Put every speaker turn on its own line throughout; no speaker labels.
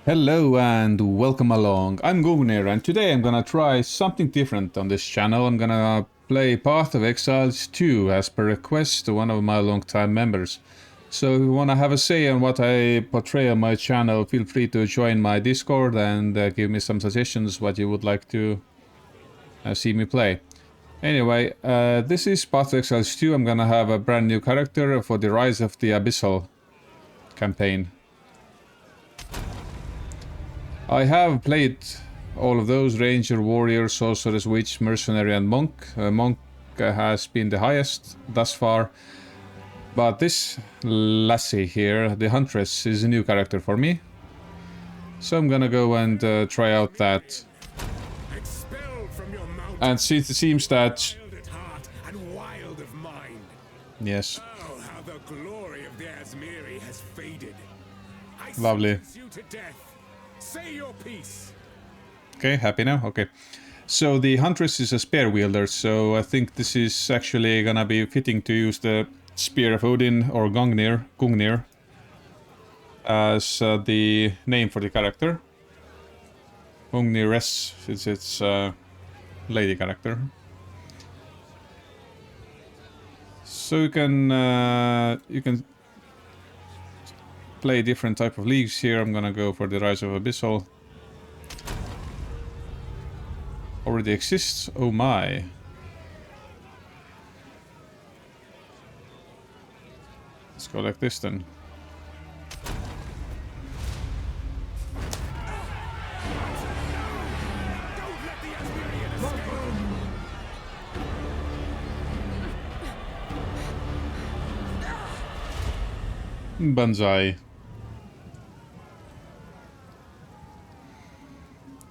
Hello and welcome along. I'm Gungnir and today I'm gonna try something different on this channel. I'm gonna play Path of Exiles 2 as per request to one of my longtime members. So if you wanna have a say on what I portray on my channel, feel free to join my Discord and give me some suggestions what you would like to see me play. Anyway, this is Path of Exiles 2. I'm gonna have a brand new character for the Rise of the Abyssal campaign. I have played all of those: Ranger, Warrior, Sorceress, Witch, Mercenary and Monk. Monk has been the highest thus far. But this lassie here, the Huntress, is a new character for me. So I'm gonna go and try out that. And it seems that... Yes.
Oh, how the glory of the Asmiri has faded.
Lovely.
You to death. Say your piece.
Okay, happy now? Okay. So the Huntress is a spear wielder, so I think this is actually gonna be fitting to use the Spear of Odin, or Gungnir, as the name for the character. Gungniress is its lady character. So you can play different type of leagues here. I'm gonna go for the Rise of Abyssal. Already exists? Oh my. Let's go like this then. Banzai.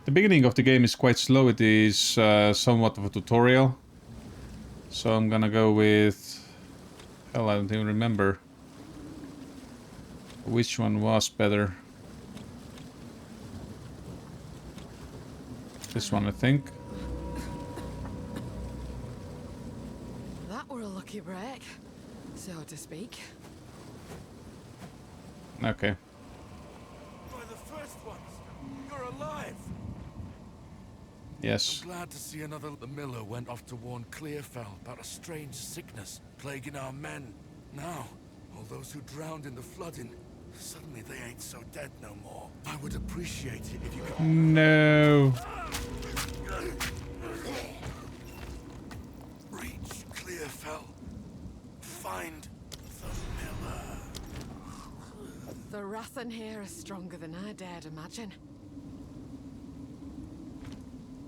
The beginning of the game is quite slow. It is somewhat of a tutorial. So I'm gonna go with... Hell, I don't even remember which one was better. This one, I think.
That were a lucky break, so to speak.
Okay.
You're the first ones. You're alive.
Yes.
I'm glad to see another. The miller went off to warn Clearfell about a strange sickness plaguing our men. Now, all those who drowned in the flooding, suddenly they ain't so dead no more. I would appreciate it if you could...
No.
Reach Clearfell. Find the miller.
The wrath in here is stronger than I dared imagine.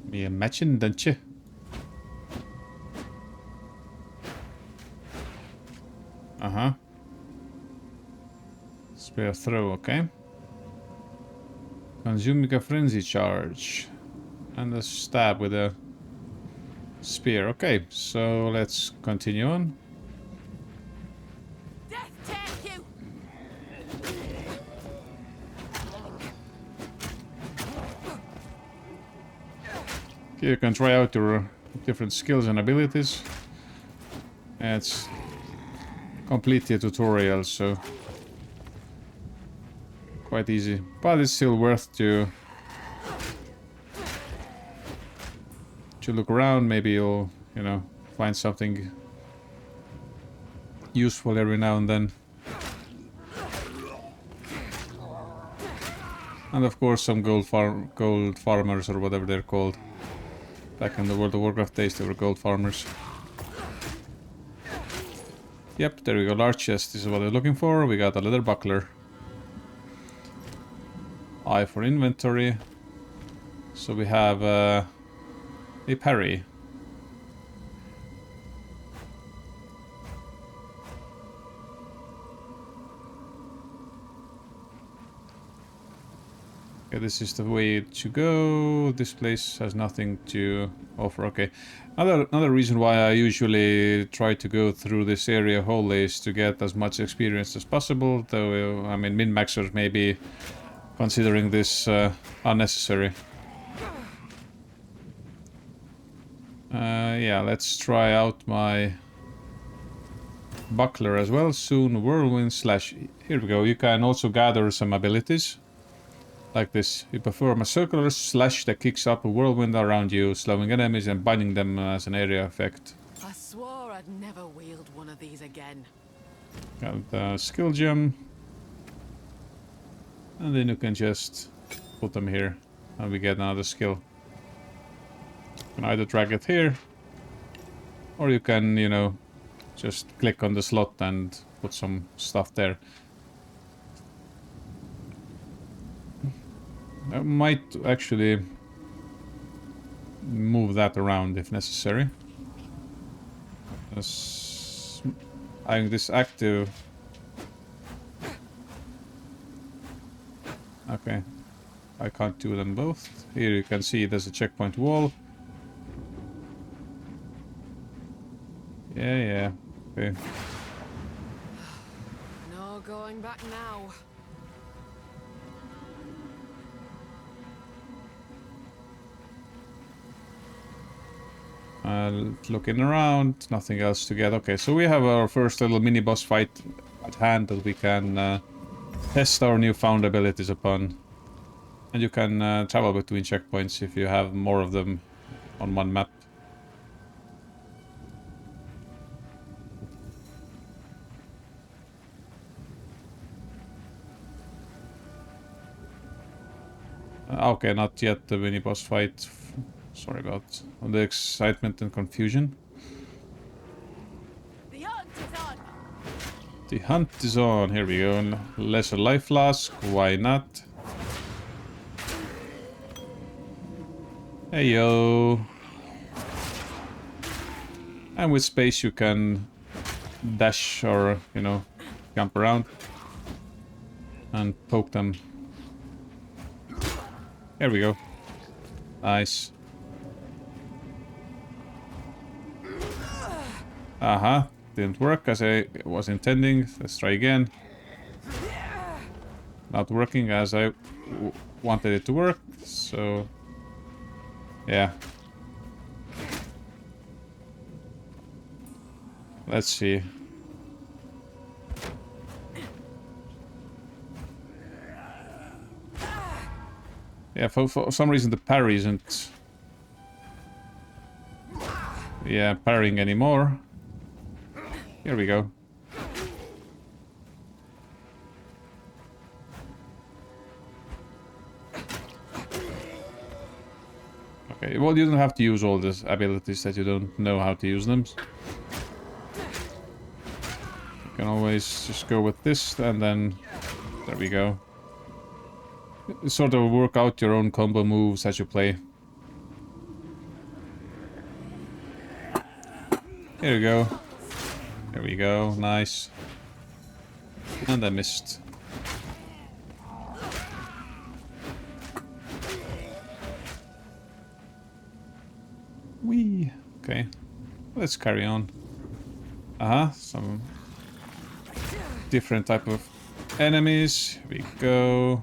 Me imagine, don't you? Uh-huh. Spear throw, okay. Consuming a frenzy charge. And a stab with a spear. Okay, so let's continue on.
Death take you!
Okay, you can try out your different skills and abilities. It's completely a tutorial, so quite easy, but it's still worth to look around. Maybe you'll, you know, find something useful every now and then. And of course some gold farmers, or whatever they're called. Back in the World of Warcraft days, they were gold farmers. Yep, there we go. Large chest, this is what we're looking for. We got a leather buckler. I for inventory. So we have a parry. Okay, this is the way to go. This place has nothing to offer. Okay. Another reason why I usually try to go through this area wholly is to get as much experience as possible. Though, I mean, min-maxers may be considering this unnecessary. Yeah, let's try out my buckler as well. Soon whirlwind slash... Here we go. You can also gather some abilities. Like this. You perform a circular slash that kicks up a whirlwind around you, slowing enemies and binding them as an area effect.
I swore I'd never wield one of these again.
Got the skill gem. And then you can just put them here. And we get another skill. You can either drag it here. Or you can, you know, just click on the slot and put some stuff there. I might actually move that around if necessary. Having this active. Okay. I can't do them both. Here you can see there's a checkpoint wall. Yeah. Okay.
No going back now.
Looking around, nothing else to get. Okay, so we have our first little mini boss fight at hand that we can test our newfound abilities upon. And you can travel between checkpoints if you have more of them on one map. Okay, not yet the mini boss fight. Sorry about all the excitement and confusion.
The hunt is on.
The hunt is on. Here we go. Lesser life flask. Why not? Hey yo. And with space you can dash or, you know, jump around and poke them. Here we go. Nice. Didn't work as I was intending. Let's try again. Not working as I wanted it to work, so yeah. Let's see. Yeah, for some reason the parry isn't parrying anymore. Here we go. Okay, well, you don't have to use all these abilities that you don't know how to use them. You can always just go with this, and then there we go. Sort of work out your own combo moves as you play. Here we go. There we go, nice. And I missed. Whee! Okay. Let's carry on. Some different type of enemies. Here we go.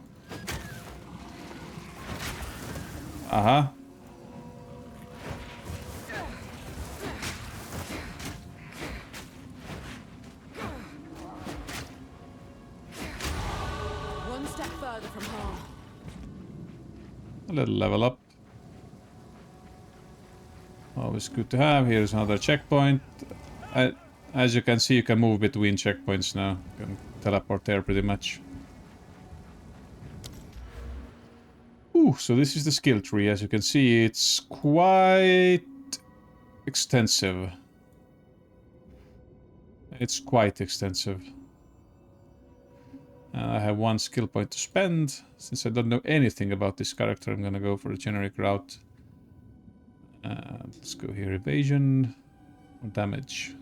One step further from home.
A little level up. Always good to have. Here's another checkpoint. As you can see, you can move between checkpoints now. You can teleport there pretty much. Ooh, so this is the skill tree. As you can see, it's quite extensive. It's quite extensive. I have one skill point to spend. Since I don't know anything about this character, I'm gonna go for the generic route. Let's go here, evasion or damage.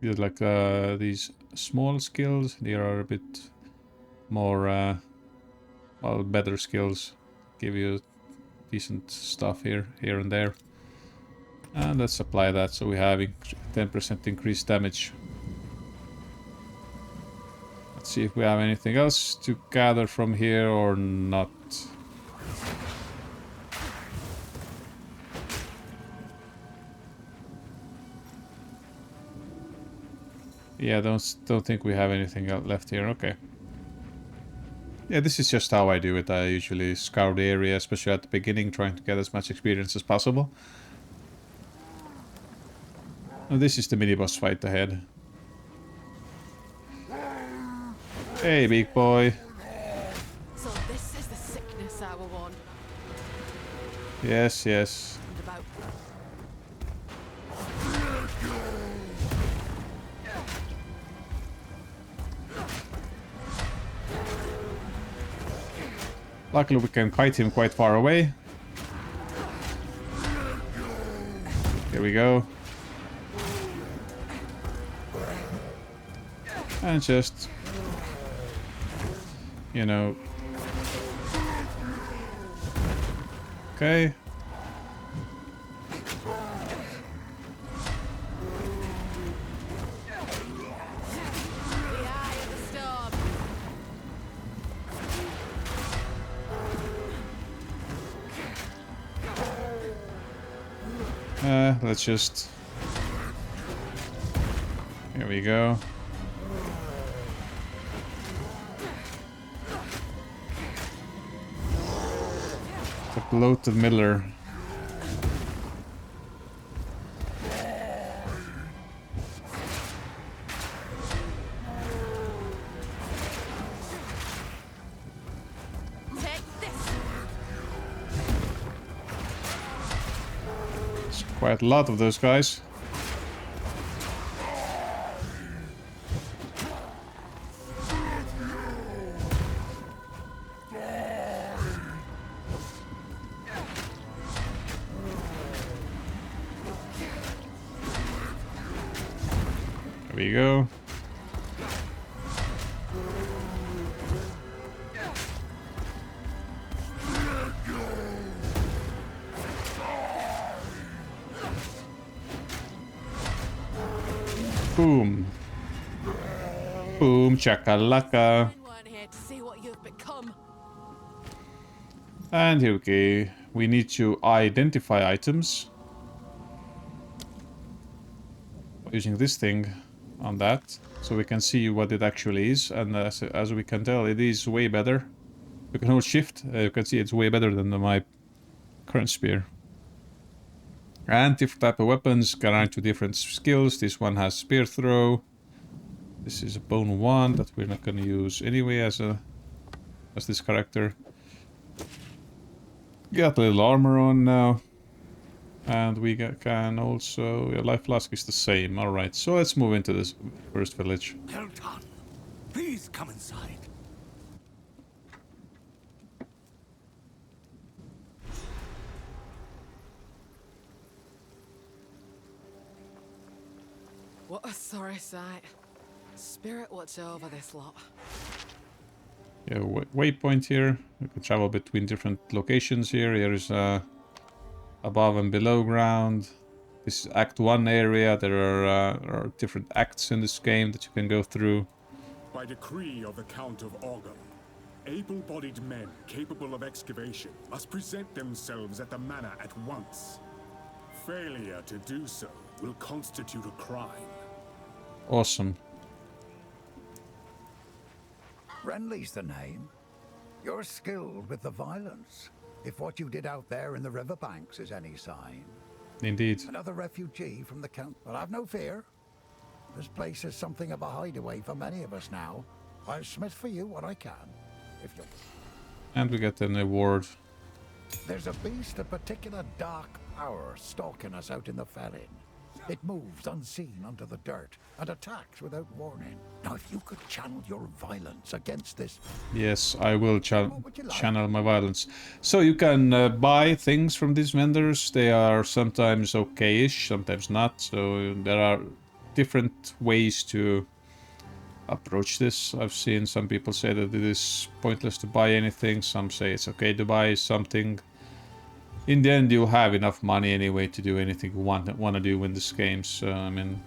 Just like these small skills, they are a bit more, well, better skills. Give you decent stuff here and there. And let's apply that so we have 10% increased damage. Let's see if we have anything else to gather from here or not. Yeah, don't think we have anything left here. Okay. Yeah, this is just how I do it. I usually scour the area, especially at the beginning, trying to get as much experience as possible. And this is the mini-boss fight ahead. Hey, big boy.
So this is the sickness I will want.
Yes, yes.
And about
Luckily we can kite him quite far away. Here we go. And just, you know. Okay.
the eye of the storm.
Let's just... Here we go. The bloated miller.
Take this.
There's quite a lot of those guys. There we go. Boom. Boom, chakalaka.
Men weren't here to see what you've become.
And here we go. We need to identify items. Using this thing on that, so we can see what it actually is. And as we can tell, it is way better. We can hold shift. You can see it's way better than my current spear. And different type of weapons grant you different skills. This one has spear throw. This is a bone one that we're not going to use anyway as this character. Got a little armor on now. And we can also... Yeah, life flask is the same. Alright, so let's move into this first village.
Well done. Please come inside.
What a sorry sight. Spirit watch over this lot.
Yeah, waypoint here. We can travel between different locations here. Here is above and below ground. This is Act 1 area. There are different acts in this game that you can go through.
By decree of the Count of Ogre, able-bodied men capable of excavation must present themselves at the manor at once. Failure to do so will constitute a crime.
Awesome.
Renly's the name. You're skilled with the violence. If what you did out there in the riverbanks is any sign.
Indeed.
Another refugee from the Count. But have no fear. This place is something of a hideaway for many of us now. I'll smith for you what I can. If you...
And we get an award.
There's a beast of particular dark power stalking us out in the Felin. It moves unseen under the dirt and attacks without warning. Now, if you could channel your violence against this...
Yes, I will
What would you like?
channel my violence. So you can buy things from these vendors. They are sometimes okay-ish, sometimes not. So there are different ways to approach this. I've seen some people say that it is pointless to buy anything. Some say it's okay to buy something. In the end, you'll have enough money anyway to do anything you want to do in this game. So, I mean...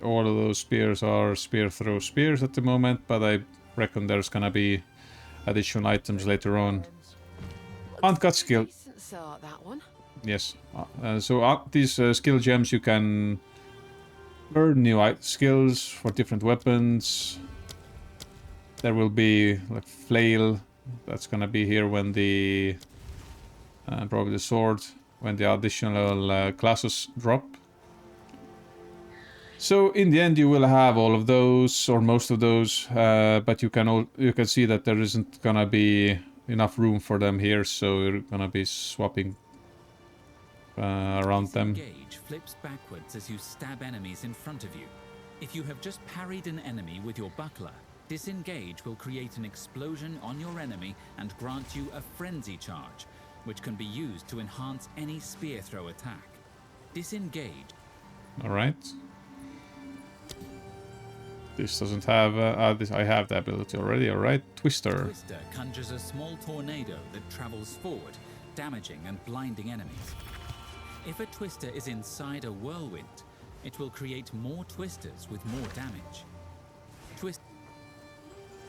all of those spears are spear throw spears at the moment, but I reckon there's gonna be additional items later on. Uncut skill.
Decent sort, that one.
Yes. So these skill gems, you can earn new skills for different weapons. there will be like flail. That's gonna be here when the probably the sword when the additional classes drop. So in the end you will have all of those or most of those, but you can see that there isn't gonna be enough room for them here, so you're gonna be swapping around them.
Disengage flips backwards as you stab enemies in front of you. If you have just parried an enemy with your buckler, disengage will create an explosion on your enemy and grant you a frenzy charge, which can be used to enhance any spear throw attack. Disengage.
Alright. This doesn't have... this, I have the ability already, alright. Twister.
Twister conjures a small tornado that travels forward, damaging and blinding enemies. If a twister is inside a whirlwind, it will create more twisters with more damage.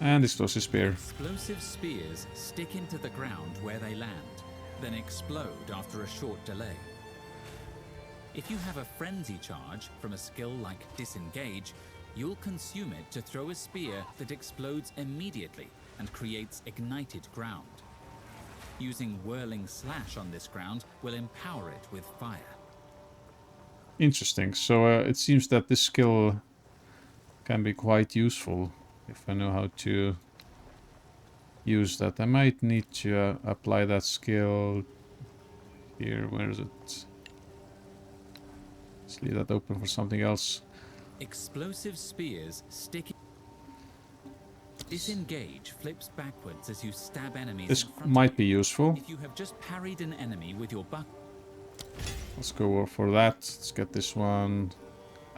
And explosive spear.
Explosive spears stick into the ground where they land, then explode after a short delay. If you have a frenzy charge from a skill like Disengage, you'll consume it to throw a spear that explodes immediately and creates ignited ground. Using Whirling Slash on this ground will empower it with fire.
Interesting. So it seems that this skill can be quite useful if I know how to use that. I might need to apply that skill here. Where is it? Let's leave that open for something else.
Explosive spears stick. Disengage flips backwards as you stab enemies.
This
in front
might
of
be
you.
useful.
If you have just parried an enemy with your buck.
Let's go for that. Let's get this one.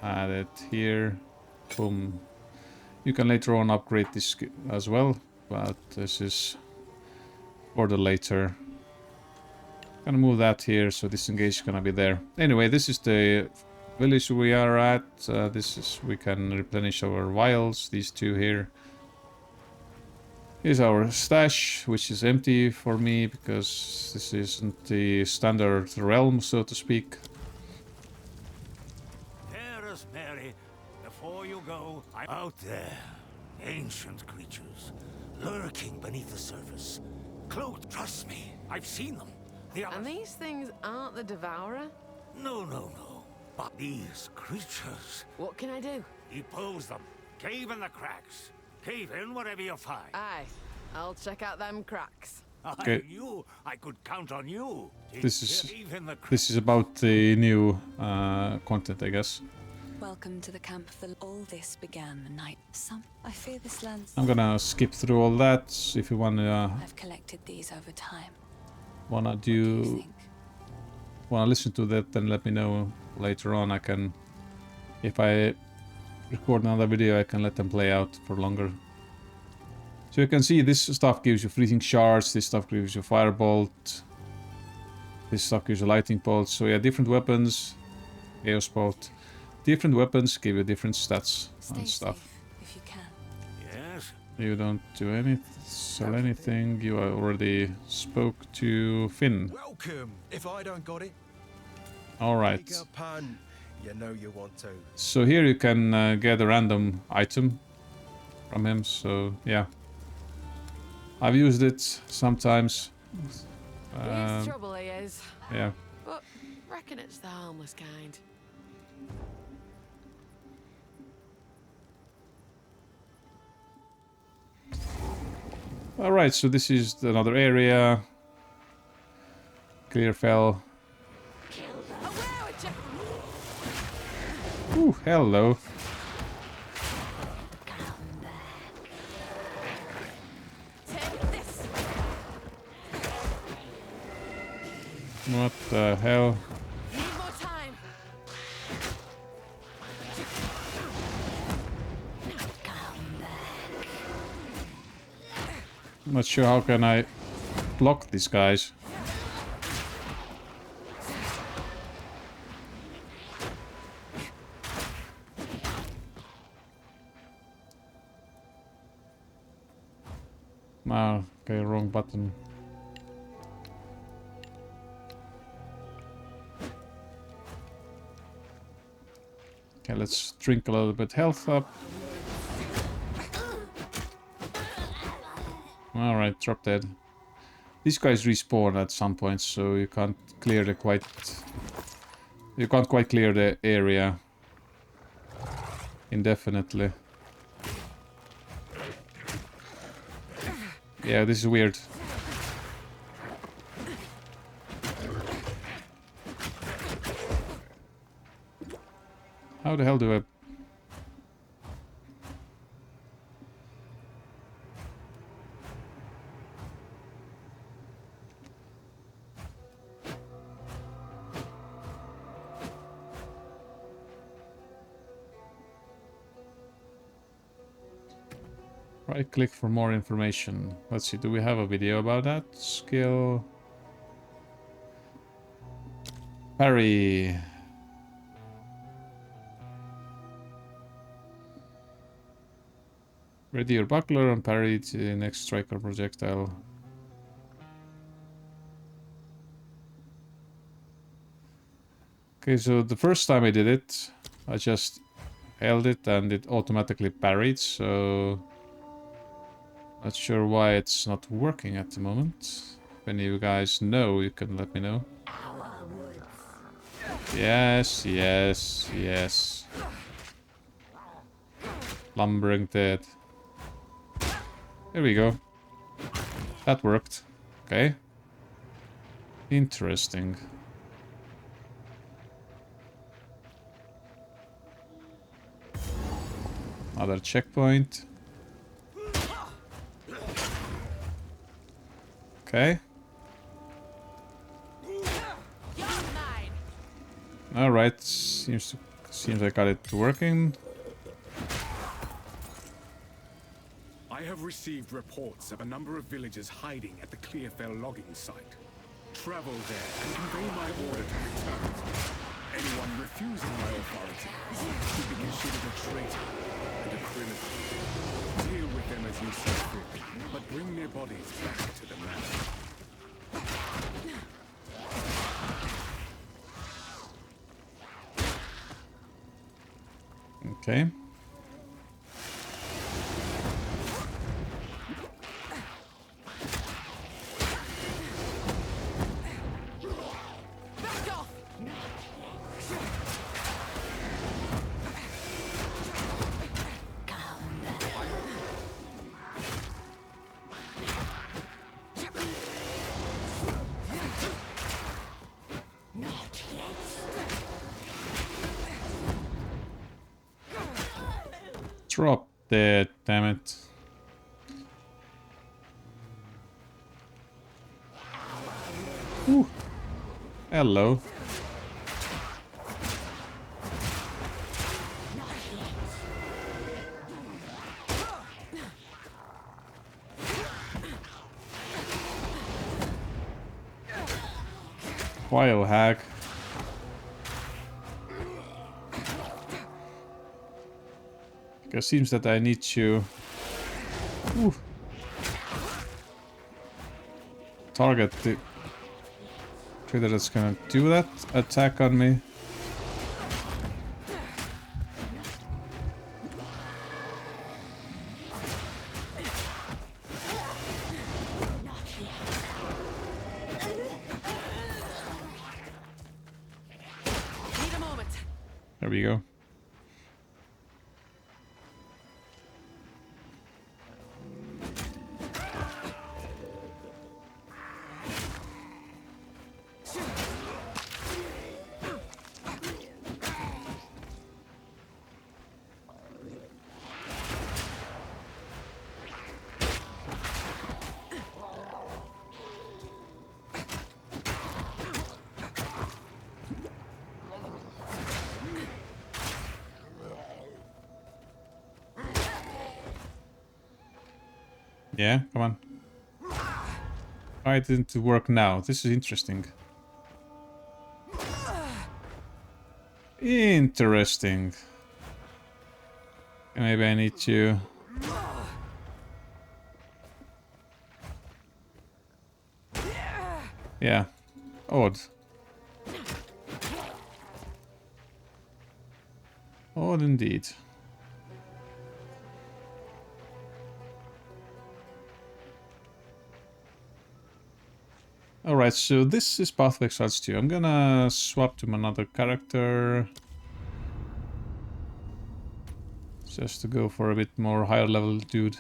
Add it here. Boom. You can later on upgrade this as well, but this is for the later. Gonna move that here, so disengage is gonna be there. Anyway, this is the village we are at. This is we can replenish our vials. These two here. Here's our stash, which is empty for me because this isn't the standard realm, so to speak.
Dearest Mary, before you go, I'm out there. Ancient creatures, lurking beneath the surface. Cloaked, trust me, I've seen them.
And these things aren't the Devourer?
No. But these creatures,
What can I do?
depose them. Cave in the cracks. Cave in whatever you find.
Aye, I'll check out them cracks.
Okay.
I knew I could count on you.
This is
Cave in the
this is about the new content, I guess.
Welcome to the camp of the... All this began the night. I fear this lands...
I'm gonna skip through all that. If you wanna
I've collected these over time.
wanna
What do you
do
think?
wanna listen to that, then let me know later on. I can, if I record another video, I can let them play out for longer. So you can see this stuff gives you freezing shards, this stuff gives you firebolt, this stuff gives you lightning bolt. So yeah, different weapons, chaos bolt, different weapons give you different stats
Stay
and stuff.
safe if you can.
Yes.
You don't do anything, sell anything. You already spoke to Finn.
Welcome, if I don't got it.
All right.
Take a punt. You know you want to.
So here you can get a random item from him. So yeah, I've used it sometimes.
He's trouble he is,
Yeah.
but reckon it's the harmless kind.
All right. So this is another area. Clearfell.
Away with you!
Ooh, hello.
Take this!
What the hell?
Need more time!
I'm not sure how can I block these guys. Ah, okay, wrong button. Okay, let's drink a little bit health up. Alright, drop dead. These guys respawn at some point, so you can't clear the quite... You can't quite clear the area indefinitely. Yeah, this is weird. How the hell do I... Right click for more information. Let's see, do we have a video about that? Skill... Parry... Ready your buckler and parry to the next strike or projectile. Okay, so the first time I did it, I just held it and it automatically parried, so... Not sure why it's not working at the moment. If any of you guys know, you can let me know. Yes, yes, yes. Lumbering dead. There we go. That worked. Okay. Interesting. Another checkpoint. Okay. Alright, seems I got it working.
I have received reports of a number of villagers hiding at the Clearfell logging site. Travel there and convey my order to return. Anyone refusing my authority should be considered a traitor and a criminal. Deal with them as you see fit, but bring their bodies back to the manor.
Okay. Drop dead, damn it. Ooh. Hello. Biohack. It seems that I need to target the critter that's gonna do that attack on me. There we go. Yeah, come on. Why didn't it work now? This is interesting. Interesting. Maybe I need to... Yeah. Odd. Odd indeed. Alright, so this is Path of Exiles 2. I'm gonna swap to another character. Just to go for a bit more higher level dude.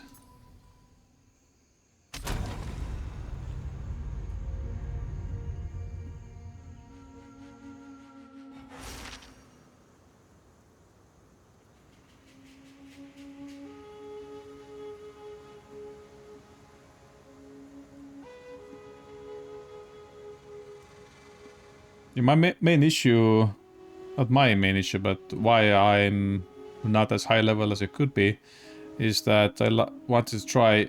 Yeah, my main issue, not my main issue, but why I'm not as high level as it could be, is that I wanted to try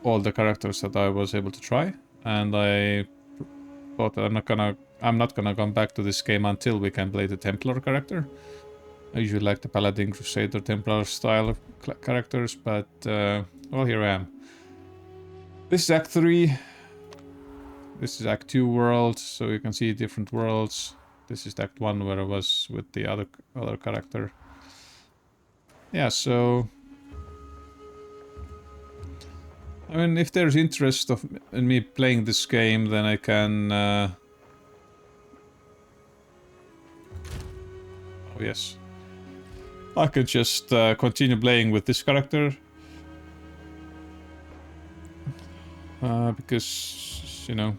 all the characters that I was able to try, and I thought I'm not gonna come back to this game until we can play the Templar character. I usually like the Paladin, Crusader, Templar style of characters, but well, here I am. This is Act 3. This is Act 2 world, so you can see different worlds. This is Act 1 where I was with the other character. Yeah, so... I mean, if there's interest in me playing this game, then I can... Oh, yes. I could just continue playing with this character. Because, you know...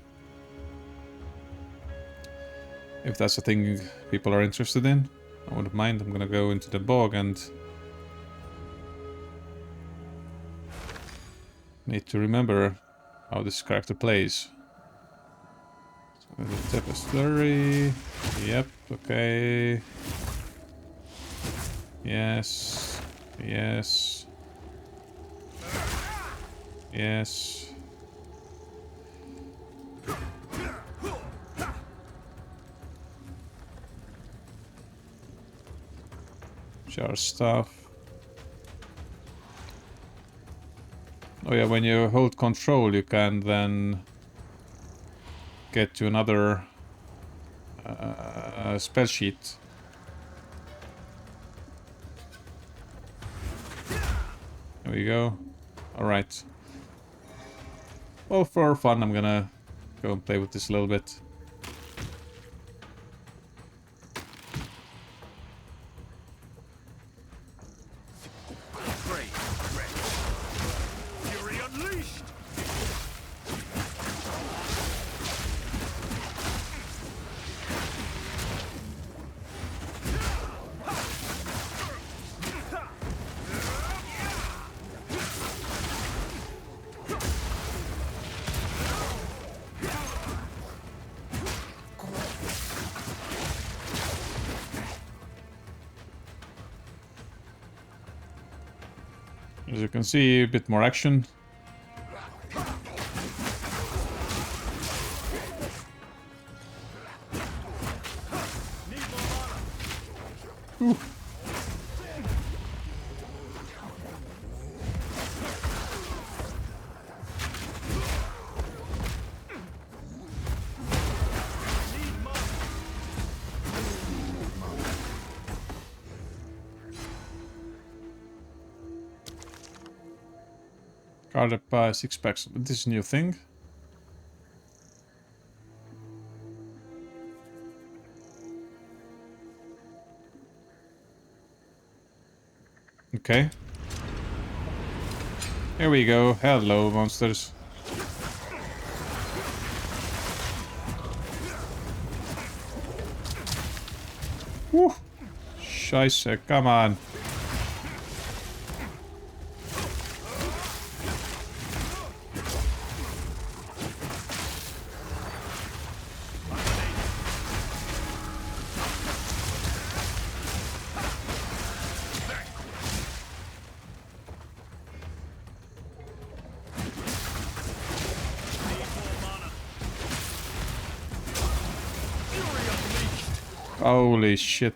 if that's a thing people are interested in, I wouldn't mind. I'm gonna go into the bog and... need to remember how this character plays. So the tip is flurry. Yep, okay. Yes. Yes. Yes. Charge stuff. Oh yeah, when you hold control you can then get to another spell sheet. There we go. Alright. Well, for fun I'm gonna go and play with this a little bit. As you can see, a bit more action. Ooh. Guarded by 6 packs. This is a new thing. Okay. Here we go. Hello, monsters. Woo! Scheisse, come on. Holy shit.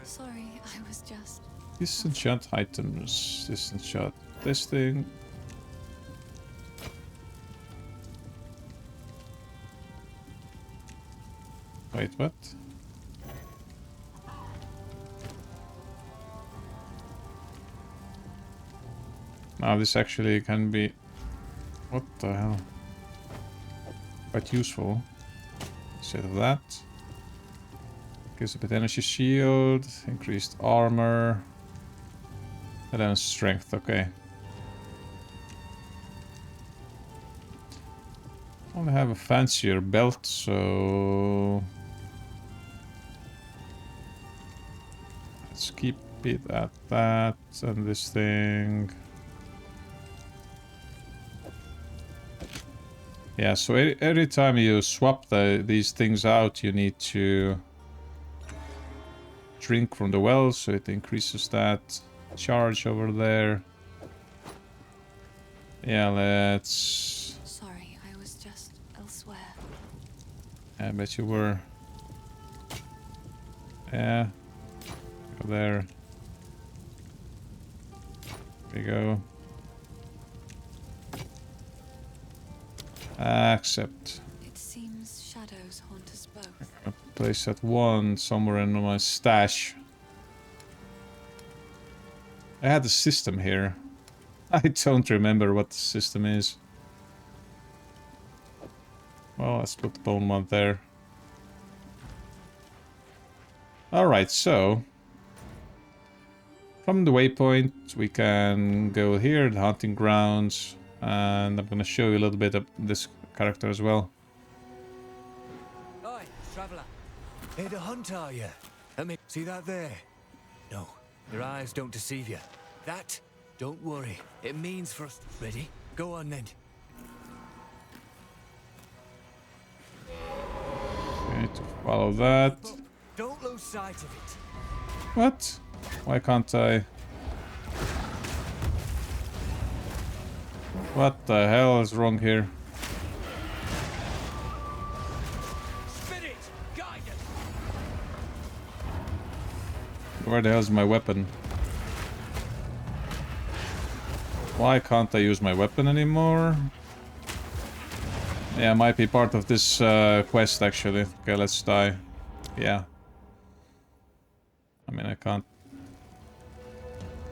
Sorry, I was just...
Disenchant items. Disenchant this thing. Wait, what? Now this actually can be... What the hell? Quite useful. Instead of that. Gives a bit energy shield, increased armor. 11 strength, okay. Only have a fancier belt, so... Let's keep it at that, and this thing... Yeah, so every time you swap these things out, you need to drink from the well, so it increases that charge over there. Yeah, let's...
Sorry, I was just elsewhere.
I bet you were. Yeah. Go there. There we go. Accept.
It seems shadows haunt us both.
I'll place that one somewhere in my stash. I had a system here. I don't remember what the system is. Well, let's put the bone one there. Alright, so... From the waypoint, we can go here, the hunting grounds. And I'm gonna show you a little bit of this character as well.
Oi, traveller. Here to hunt, are you? Let me see that there. No, your eyes don't deceive you. That, don't worry. It means for us. Ready? Go on then.
Okay, to follow that.
Don't lose sight of it.
What? Why can't I? What the hell is wrong here?
Spirit, guide us.
Where the hell is my weapon? Why can't I use my weapon anymore? Yeah, might be part of this quest actually. Okay, let's die. Yeah. I mean, I can't.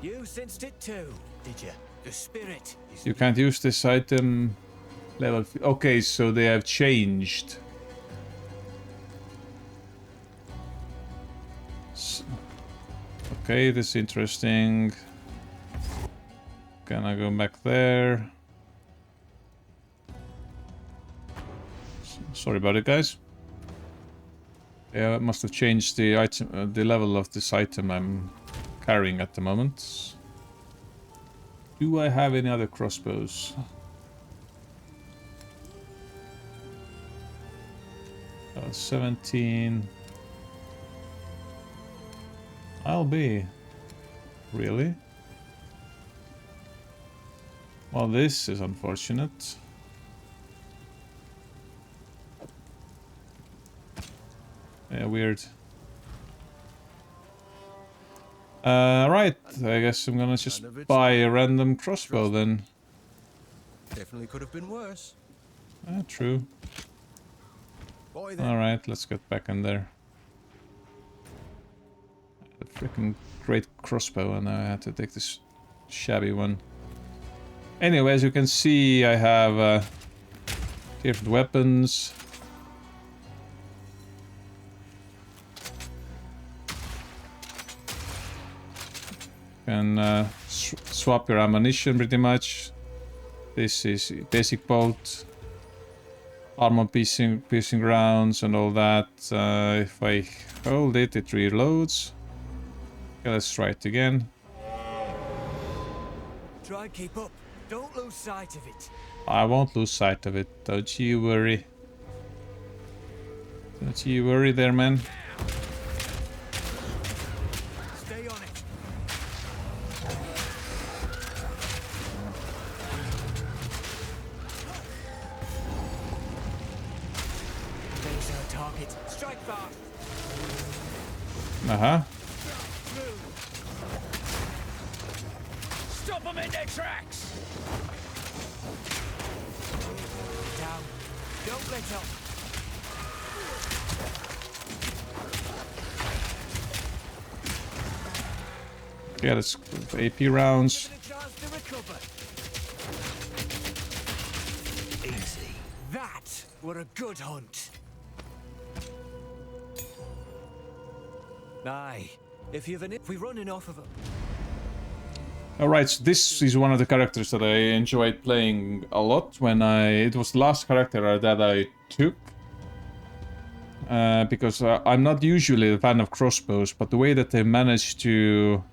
You sensed it too, did you? The spirit is...
You can't use this item. Level. Okay, so they have changed. Okay, this is interesting. Can I go back there? Sorry about it, guys. Yeah, I must have changed the item, the level of this item I'm carrying at the moment. Do I have any other crossbows? 17. I'll be. Really? Well, this is unfortunate. Yeah, weird. Right, I guess I'm gonna just buy a random crossbow then.
Definitely could have been worse.
True. Alright, let's get back in there. A freaking great crossbow, and I had to take this shabby one. Anyway, as you can see, I have different weapons. Can swap your ammunition pretty much. This is basic bolt, armor piercing rounds and all that. If I hold it, it reloads. Okay, let's try it again.
Try and keep up. Don't lose sight of it.
I won't lose sight of it, don't you worry. Don't you worry there, man.
Stay on it. There's our target. Strike fast.
Uh-huh.
Stop them in their tracks! Down. Don't let up.
Yeah, let's go for AP rounds.
Easy. That were a good hunt. Aye. If we're running off of them.
Alright, so this is one of the characters that I enjoyed playing a lot when it was the last character that I took. Because I'm not usually a fan of crossbows, but the way that they managed to,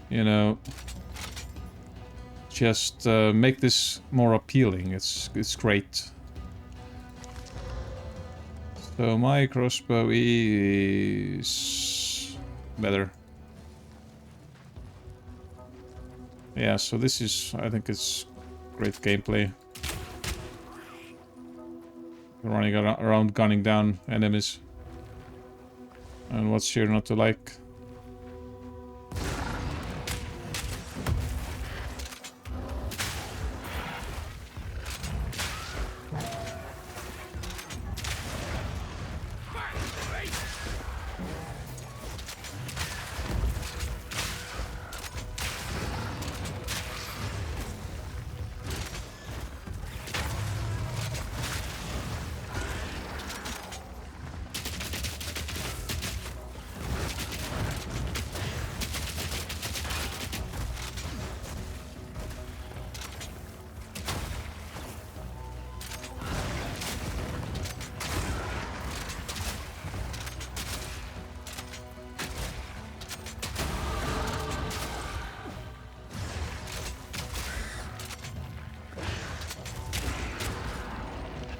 you know, just make this more appealing, it's great. So my crossbow is better. Yeah, so this is, I think it's great gameplay. Running around gunning down enemies. And what's here not to like?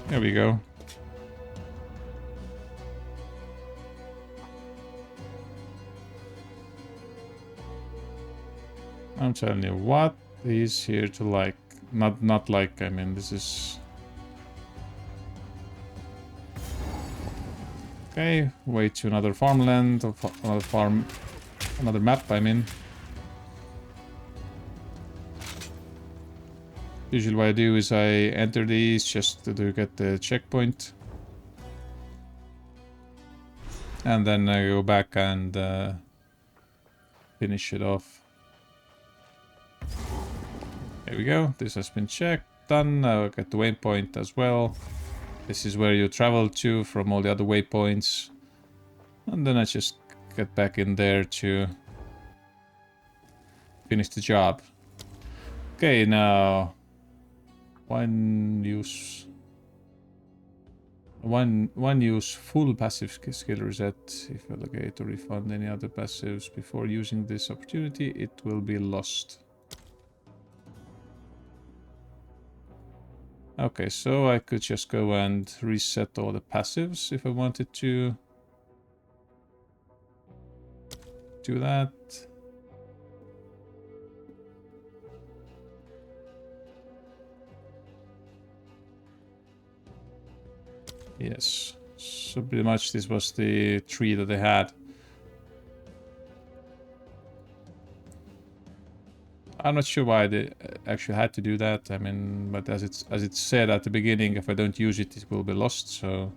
There we go. I'm telling you, what is here to like? Not like, I mean, this is... Okay, way to another farmland, or another map, I mean. Usually what I do is I enter these just to get the checkpoint. And then I go back and finish it off. There we go, this has been checked, done. Now I get the waypoint as well. This is where you travel to from all the other waypoints. And then I just get back in there to finish the job. Okay, now... One use full passive skill reset. If allocate or refund any other passives before using this opportunity, it will be lost. Okay, so I could just go and reset all the passives if I wanted to do that. Yes, so pretty much this was the tree that they had. I'm not sure why they actually had to do that. I mean, but as it said at the beginning, if I don't use it, it will be lost. So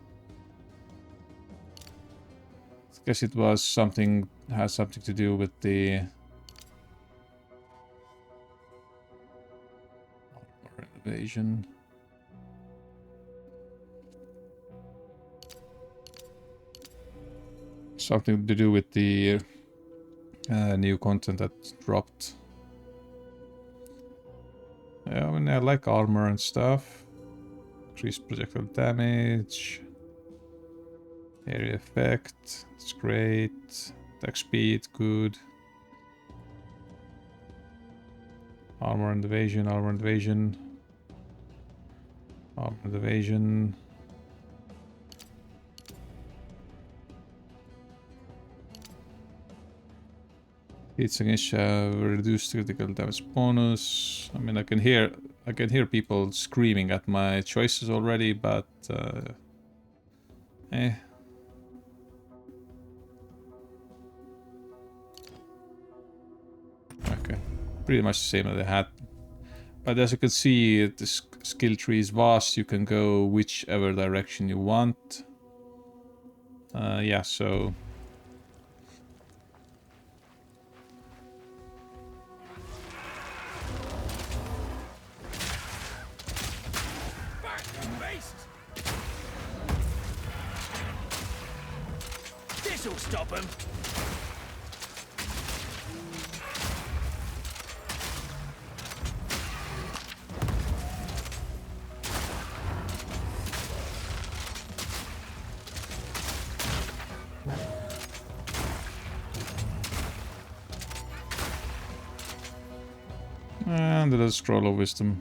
I guess it was something, has something to do with the invasion. Something to do with the new content that dropped. Yeah, I mean, I like armor and stuff. Increased projectile damage. Area effect. It's great. Attack speed, good. Armor and evasion, armor and evasion. Armor and evasion. Hits against reduced critical damage bonus. I mean, I can hear people screaming at my choices already, but eh. pretty much the same as I had. But as you can see, the skill tree is vast. You can go whichever direction you want. Yeah, so...
This'll stop him.
And a little scroll of wisdom.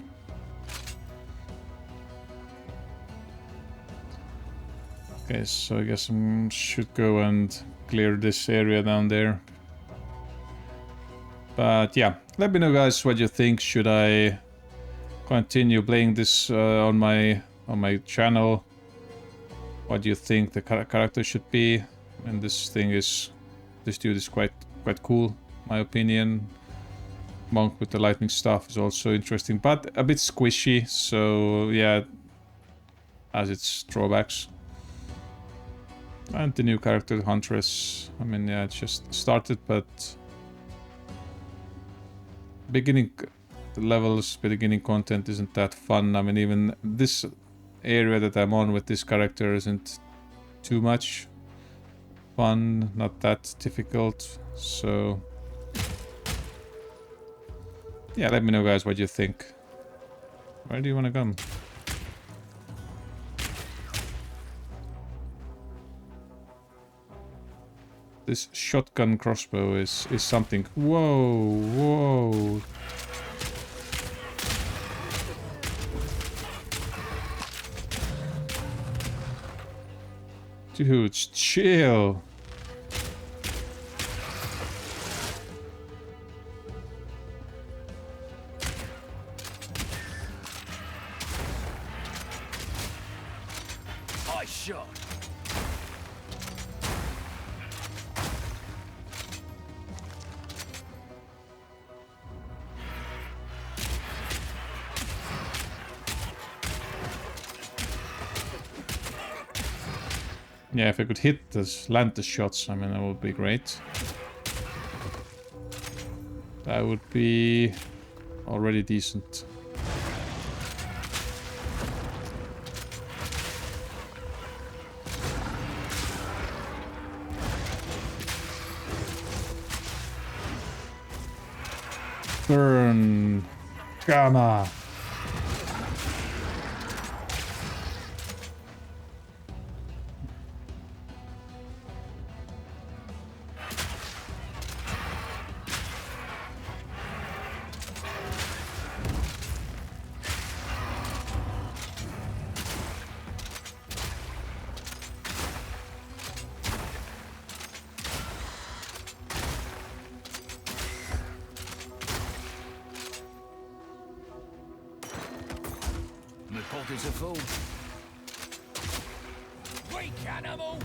Okay, so I guess I should go and clear this area down there. But yeah, let me know guys what you think. Should I continue playing this on my channel? What do you think the character should be? And this dude is quite cool, my opinion. Monk with the lightning staff is also interesting, but a bit squishy, so yeah, has its drawbacks. And the new character, Huntress. I mean, yeah, it just started, but beginning levels, beginning content isn't that fun. I mean, even this area that I'm on with this character isn't too much fun, not that difficult, so... Yeah, let me know guys what you think. Where do you want to come? This shotgun crossbow is something. Whoa, whoa. Dude, chill.
Shot.
Yeah, if I could hit this, land the shots, I mean, that would be great. That would be already decent. Burn. Gamma.
Pockets are full. Weak animal!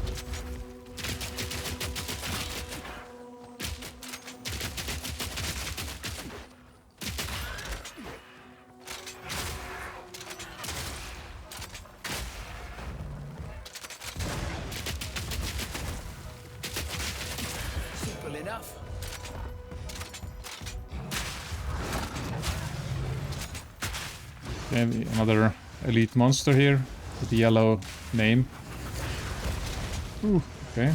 Simple enough.
Okay, another elite monster here with the yellow name. Ooh, okay.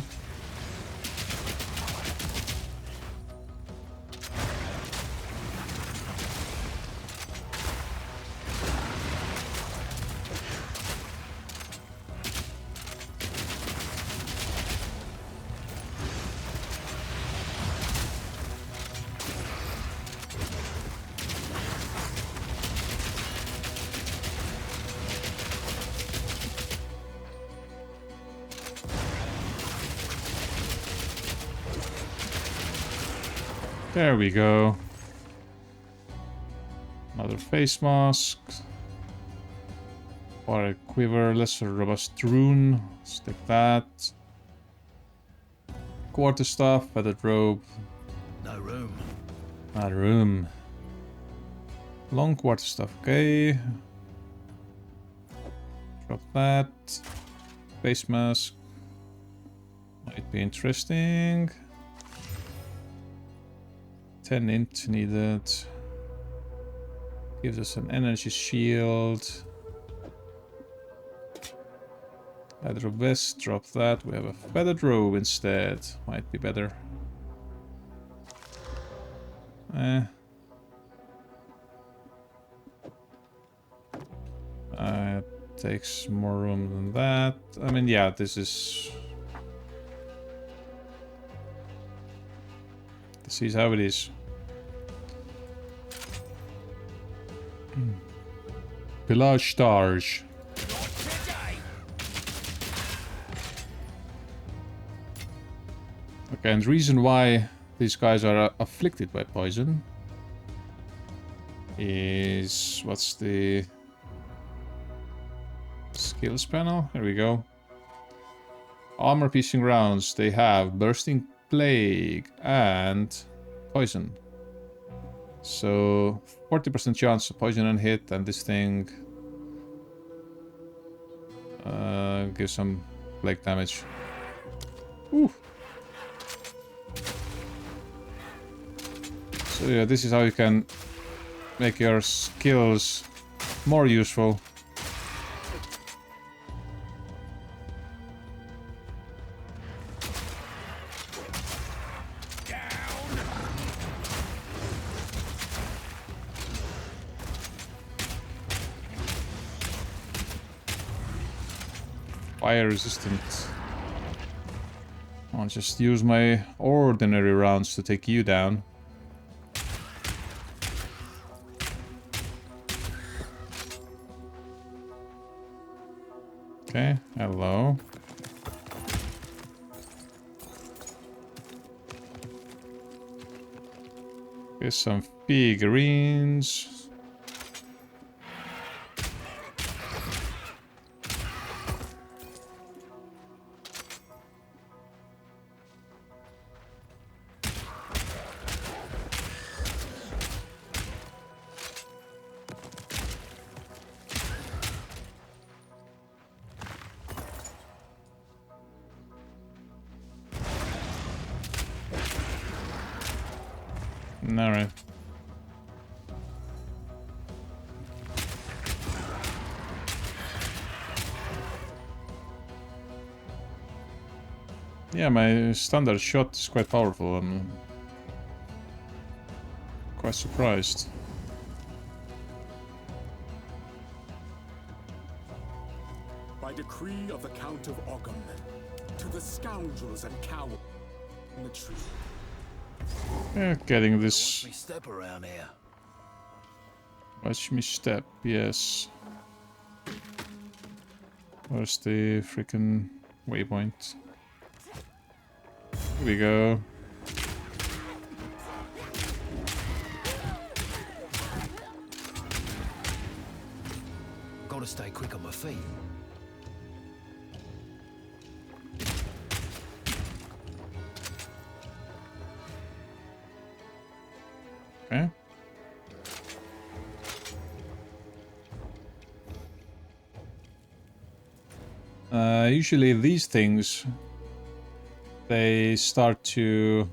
There we go. Another face mask. Or a quiver, lesser robust rune. Let's take that. Quarterstaff, feathered robe.
No room.
Not room. Long quarter stuff, okay. Drop that. Face mask. Might be interesting. 10 int needed. Gives us an energy shield. Leather vest, drop that. We have a feathered robe instead. Might be better. Takes more room than that. I mean, yeah, this is how it is. Pillage stars. Okay, and the reason why these guys are afflicted by poison is... what's the skills panel? There we go. Armor piercing rounds. They have bursting plague and poison. So 40% chance of poison and hit, and this thing gives some plague damage. Ooh. So yeah, this is how you can make your skills more useful. Fire resistant. I'll just use my ordinary rounds to take you down. Okay, hello. Here's some figurines. Alright. Yeah, my standard shot is quite powerful. I'm quite surprised.
By decree of the Count of Ogham, to the scoundrels and cowards in the tree.
Yeah, getting this.
Watch me step around here.
Watch me step, yes. Where's the freaking waypoint? Here we go.
Gotta stay quick on my feet.
Okay. Usually these things, they start to...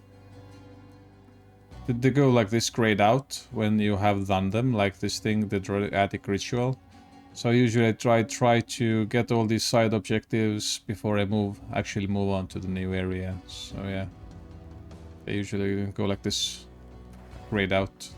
They go like this grayed out when you have done them, like this thing, the Druidic Ritual. So usually I try to get all these side objectives before I actually move on to the new area. So yeah, they usually go like this, grayed out.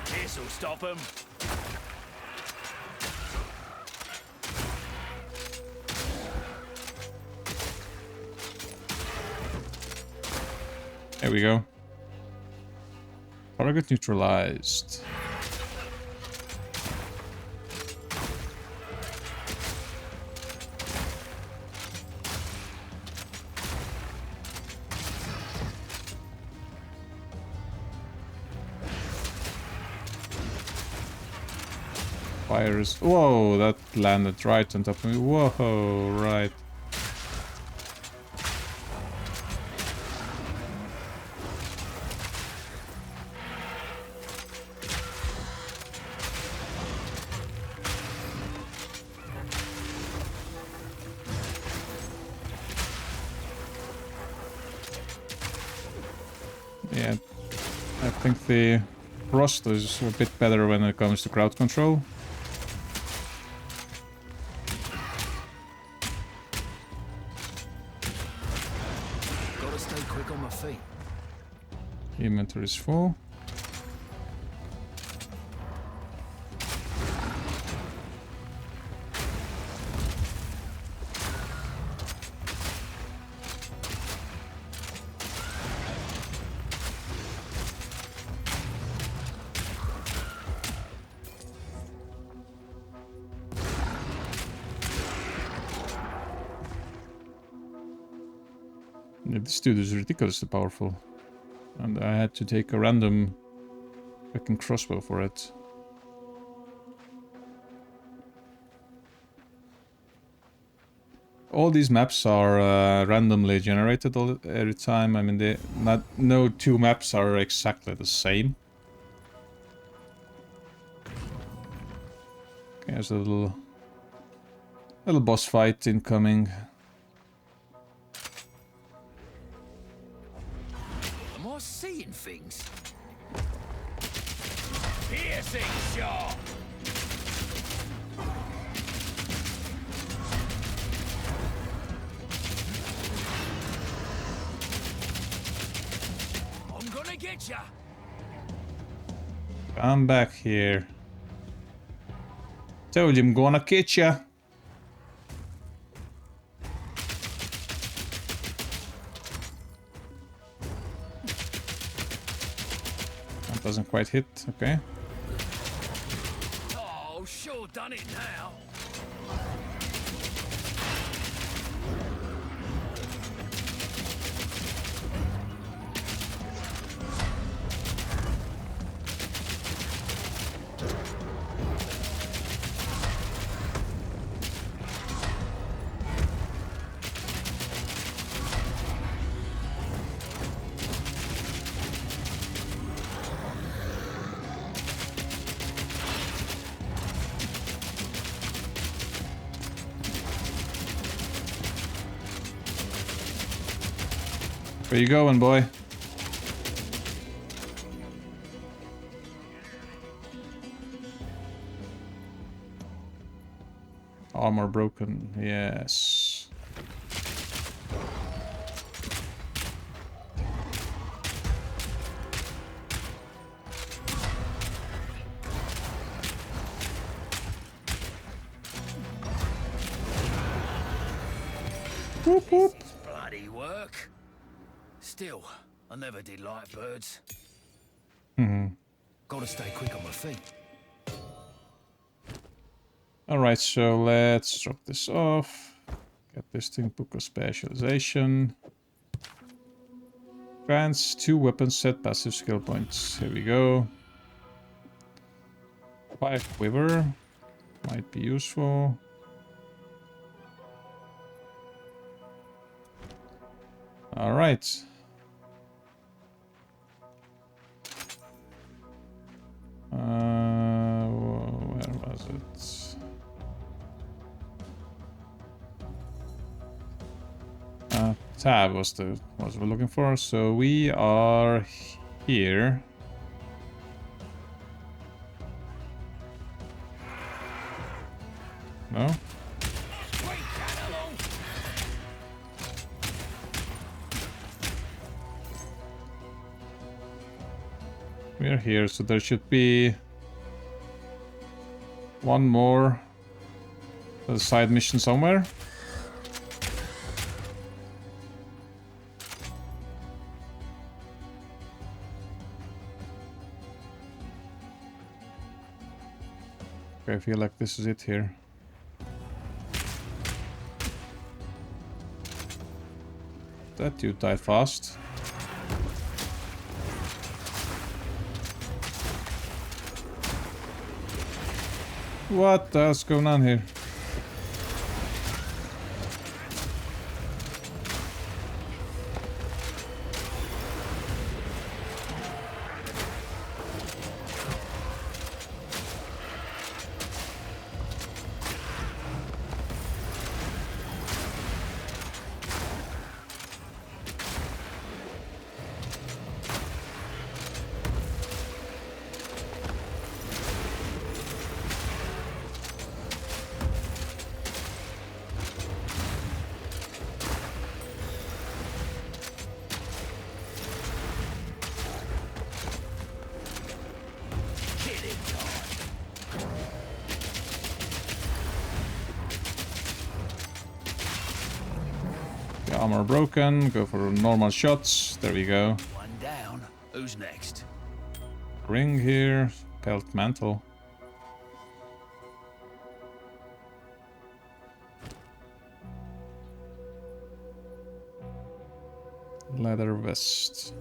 This'll stop him.
There we go. Target neutralized. Fires. Whoa, that landed right on top of me. Whoa, right. Yeah, I think the Frost is a bit better when it comes to crowd control.
Gotta stay quick on my feet.
Inventory is full. Yeah, this dude is ridiculously powerful. And I had to take a random fucking crossbow for it. All these maps are randomly generated every time. I mean, no two maps are exactly the same. Okay, there's a little boss fight incoming.
Am I seeing things? Piercing shot! I'm gonna get ya!
Come back here. Told you I'm gonna get ya. That doesn't quite hit, okay.
Oh, sure done it now.
Where you going, boy? Armor broken, yes. Whoop whoop.
Bloody work. Still, I never did like birds. Gotta stay quick on my feet.
Alright, so let's drop this off. Get this thing, book of specialization. Grants 2 weapon set passive skill points. Here we go. 5 quiver. Might be useful. Alright. Where was it? Tab was what we're looking for. So we are here. No? We're here, so there should be one more side mission somewhere. Okay, I feel like this is it here. That dude died fast. What the hell's going on here? Armor broken, go for normal shots. There we go.
One down. Who's next?
Ring here, pelt mantle. Leather vest.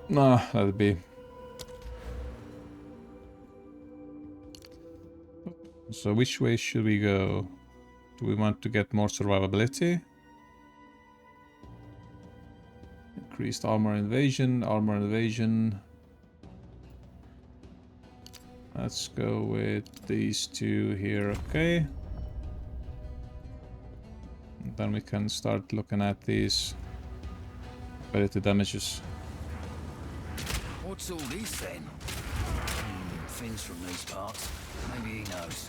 Nah, let it be. So which way should we go? Do we want to get more survivability? Increased armor invasion, armor invasion. Let's go with these two here, okay. And then we can start looking at these ability damages.
What's all this then? Finn's from these parts. Maybe he knows.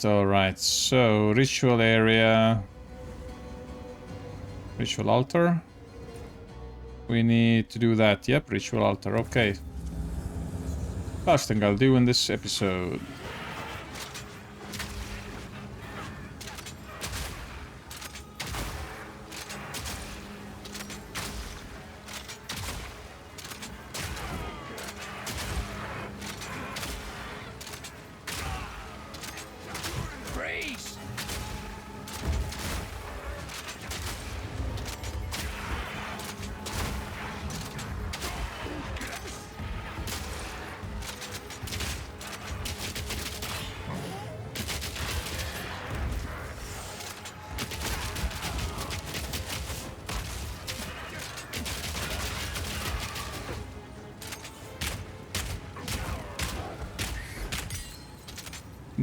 Alright, so ritual area, ritual altar. We need to do that, yep, ritual altar, okay. Last thing I'll do in this episode.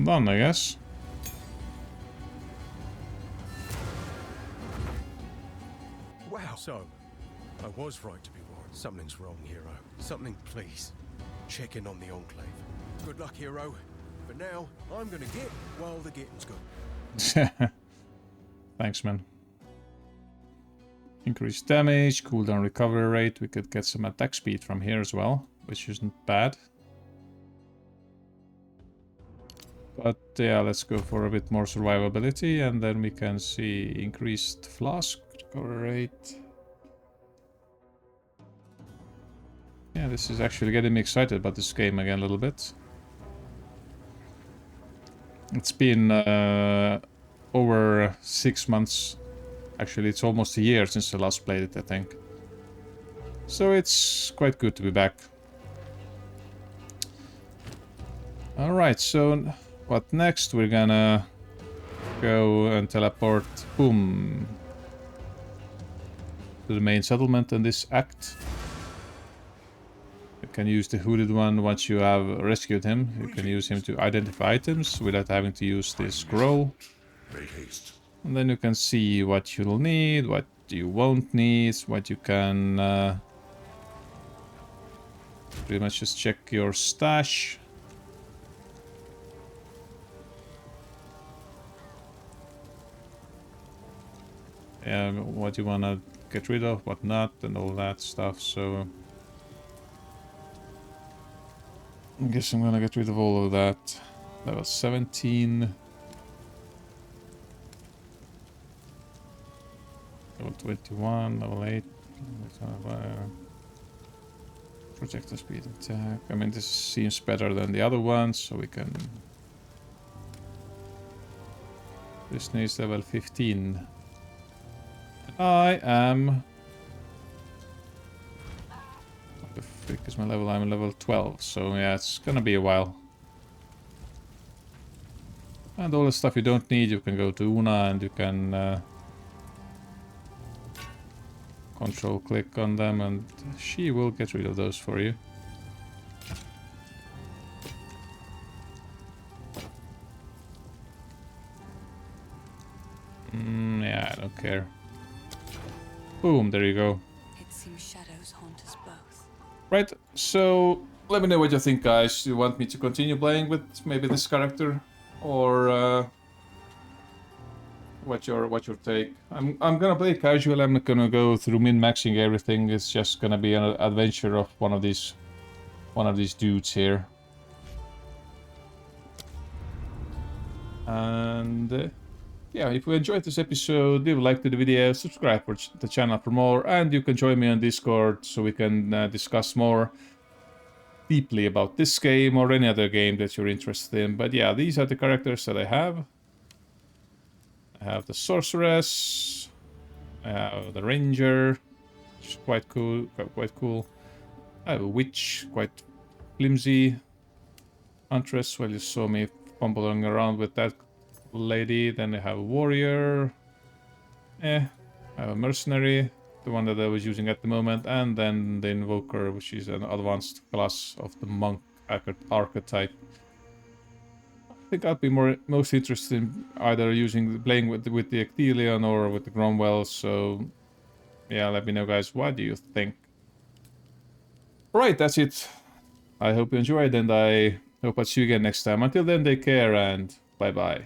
Done, I guess.
Wow. So, I was right to be worried. Something's wrong, hero. Something, please. Check in on the Enclave. Good luck, hero. But now, I'm gonna get while the getting's good.
Thanks, man. Increased damage, cooldown recovery rate. We could get some attack speed from here as well, which isn't bad. But yeah, let's go for a bit more survivability, and then we can see increased flask recovery rate. Yeah, this is actually getting me excited about this game again a little bit. It's been over 6 months. Actually, it's almost a year since I last played it, I think. So it's quite good to be back. Alright, so what next? We're gonna go and teleport, boom, to the main settlement in this act. You can use the hooded one once you have rescued him. You can use him to identify items without having to use this scroll.
Make haste.
And then you can see what you'll need, what you won't need, what you can pretty much just check your stash. Yeah, what you wanna get rid of, what not, and all that stuff, so... I guess I'm gonna get rid of all of that. Level 17. Level 21, level 8. Projectile speed attack. I mean, this seems better than the other ones, so we can... This needs level 15. I am... What the frick is my level? I'm level 12, so yeah, it's gonna be a while. And all the stuff you don't need, you can go to Una and you can control click on them and she will get rid of those for you. Yeah, I don't care. Boom, there you go.
It seems shadows haunt us both.
Right, so let me know what you think, guys. Do you want me to continue playing with maybe this character? Or what's your take? I'm gonna play casual. I'm not gonna go through min-maxing everything. It's just gonna be an adventure of one of these dudes here. And yeah, if you enjoyed this episode, leave a like to the video, subscribe for the channel for more, and you can join me on Discord so we can discuss more deeply about this game or any other game that you're interested in. But yeah, these are the characters that I have. I have the Sorceress, I have the Ranger, which is quite cool, I have a Witch, quite flimsy. Huntress, well, you saw me fumbling around with that lady. Then I have a Warrior. I have a Mercenary, the one that I was using at the moment. And then the Invoker, which is an advanced class of the Monk archetype. I think I'd be most interested in either playing with the Ectelion or with the Cromwell. So yeah, let me know, guys, what do you think? Right, that's it. I hope you enjoyed, and I hope I'll see you again next time. Until then, take care and bye bye.